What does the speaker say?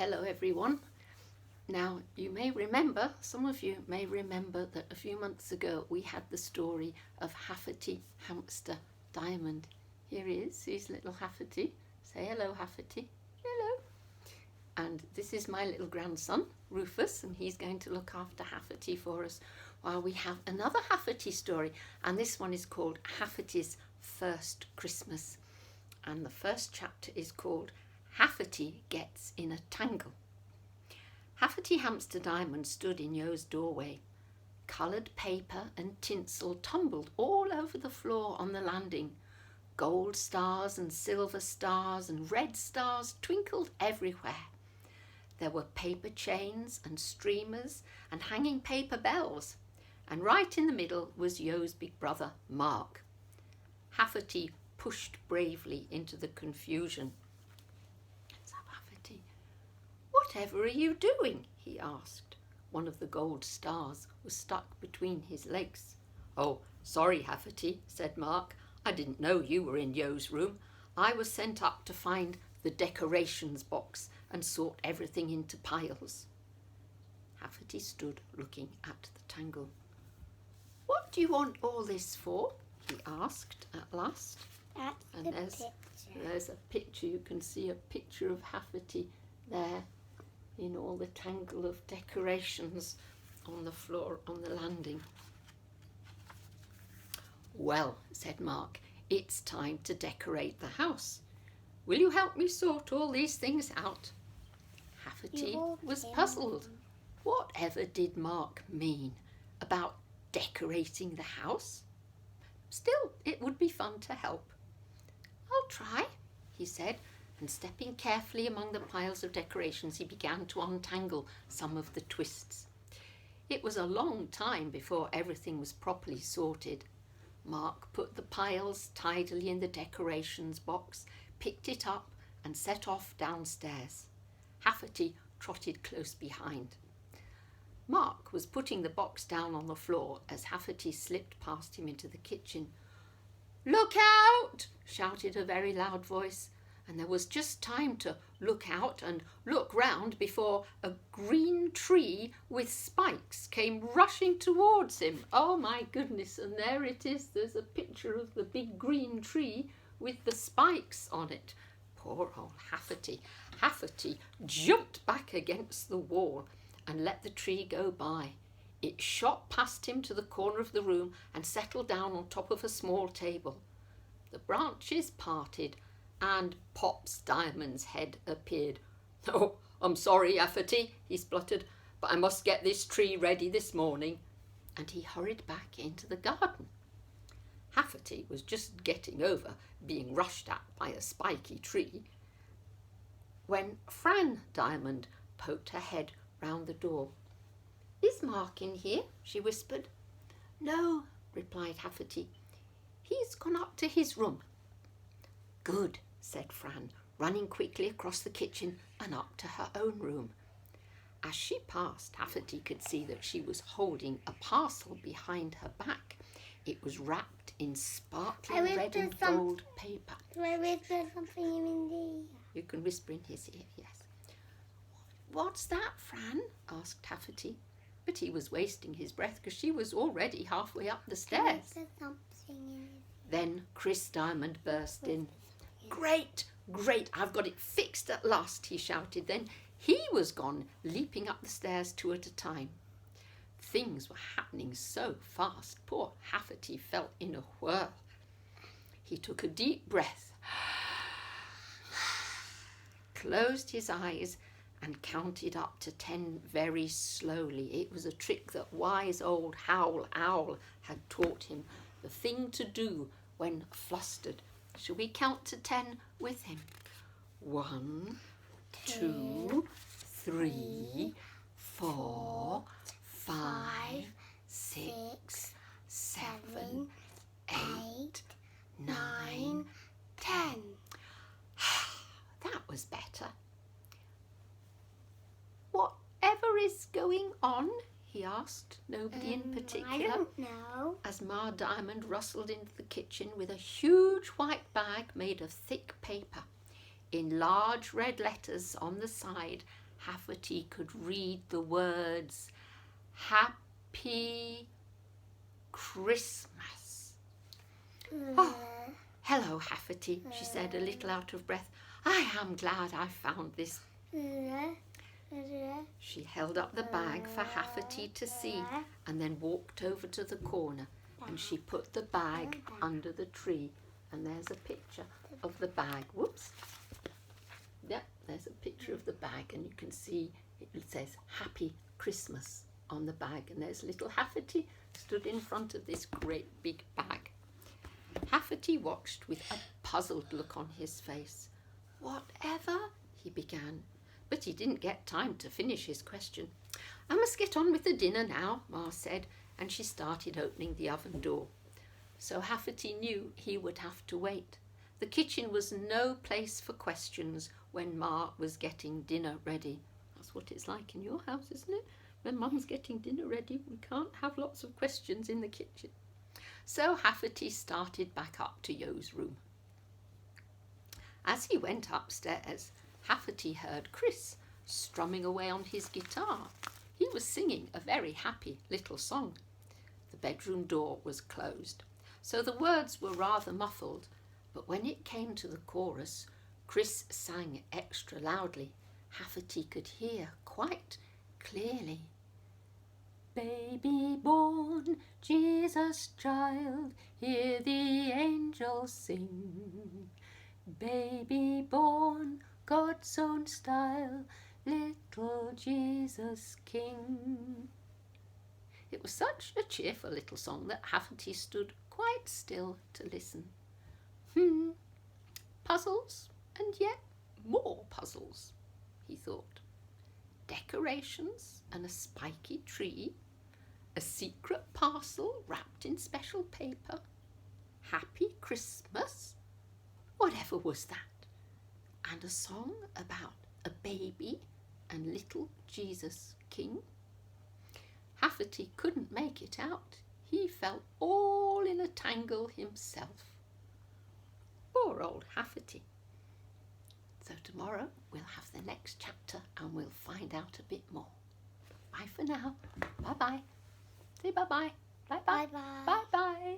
hello everyone. Now you may remember, some of you may remember that a few months ago we had the story of Haffertee, hamster, diamond. Here he is, he's little Haffertee. Say hello, Haffertee. Hello. And this is my little grandson, Rufus, and he's going to look after Haffertee for us while we have another Haffertee story. And this one is called Haffertee's First Christmas. And the first chapter is called Haffertee Gets in a Tangle. Haffertee Hamster Diamond stood in Yo's doorway. Coloured paper and tinsel tumbled all over the floor on the landing. Gold stars and silver stars and red stars twinkled everywhere. There were paper chains and streamers and hanging paper bells. And right in the middle was Yo's big brother, Mark. Haffertee pushed bravely into the confusion. "What's up, Haffertee? Whatever are you doing?" he asked. One of the gold stars was stuck between his legs. "Oh, sorry, Haffertee," said Mark. "I didn't know you were in Yo's room. I was sent up to find the decorations box and sort everything into piles." Haffertee stood looking at the tangle. "What do you want all this for?" he asked at last. There's a picture. You can see a picture of Haffertee there in all the tangle of decorations on the floor on the landing. "Well," said Mark, "it's time to decorate the house. Will you help me sort all these things out?" Haffertee was puzzled. Whatever did Mark mean about decorating the house? Still, it would be fun to help. "I'll try," he said, and stepping carefully among the piles of decorations, he began to untangle some of the twists. It was a long time before everything was properly sorted. Mark put the piles tidily in the decorations box, picked it up, and set off downstairs. Haffertee trotted close behind. Mark was putting the box down on the floor as Haffertee slipped past him into the kitchen. "Look out!" shouted a very loud voice, and there was just time to look out and look round before a green tree with spikes came rushing towards him. Oh my goodness, and there it is. There's a picture of the big green tree with the spikes on it. Poor old Haffertee. Haffertee jumped back against the wall and let the tree go by. It shot past him to the corner of the room and settled down on top of a small table. The branches parted and Pop's Diamond's head appeared. "Oh, I'm sorry, Haffertee," he spluttered, "but I must get this tree ready this morning." And he hurried back into the garden. Haffertee was just getting over being rushed at by a spiky tree when Fran Diamond poked her head round the door. "Is Mark in here?" she whispered. "No," replied Haffertee. "He's gone up to his room." "Good," said Fran, running quickly across the kitchen and up to her own room. As she passed, Haffertee could see that she was holding a parcel behind her back. It was wrapped in sparkling red and gold paper. Do I whisper something in the ear? You can whisper in his ear, yes. "What's that, Fran?" asked Haffertee. But he was wasting his breath because she was already halfway up the stairs. Then Chris Diamond burst in. Great, I've got it fixed at last," he shouted. Then he was gone, leaping up the stairs 2 at a time. Things were happening so fast, poor Haffertee felt in a whirl. He took a deep breath, closed his eyes, and counted up to 10 very slowly. It was a trick that wise old Howl Owl had taught him, the thing to do when flustered. Shall we count to 10 with him? 1, 2, 3, 4, 5, 6, 7, 8, 9, 10. That was better. "Whatever is going on?" he asked, nobody in particular. I don't know. As Ma Diamond rustled into the kitchen with a huge white bag made of thick paper. In large red letters on the side, Haffertee could read the words Happy Christmas. Oh, hello, Haffertee, she said, a little out of breath. I am glad I found this. She held up the bag for Haffertee to see and then walked over to the corner, and she put the bag under the tree. And there's a picture of the bag. Whoops. Yep, there's a picture of the bag, and you can see it says Happy Christmas on the bag. And there's little Haffertee stood in front of this great big bag. Haffertee watched with a puzzled look on his face. Whatever? He began, but he didn't get time to finish his question. I must get on with the dinner now, Ma said, and she started opening the oven door. So Haffertee knew he would have to wait. The kitchen was no place for questions when Ma was getting dinner ready. That's what it's like in your house, isn't it? When Mum's getting dinner ready, we can't have lots of questions in the kitchen. So Haffertee started back up to Yo's room. As he went upstairs, Haffertee heard Chris strumming away on his guitar. He was singing a very happy little song. The bedroom door was closed, so the words were rather muffled, but when it came to the chorus, Chris sang extra loudly. Haffertee could hear quite clearly. Baby born, Jesus child, hear the angels sing. Baby born, God's own style, little Jesus King. It was such a cheerful little song that Haffertee stood quite still to listen. Puzzles, and yet more puzzles, he thought. Decorations and a spiky tree, a secret parcel wrapped in special paper, Happy Christmas, whatever was that, and a song about a baby and little Jesus King. Haffertee couldn't make it out. He felt all in a tangle himself. Poor old Haffertee. So tomorrow we'll have the next chapter and we'll find out a bit more. Bye for now. Bye-bye. Say bye-bye. Bye-bye. Bye-bye. Bye-bye.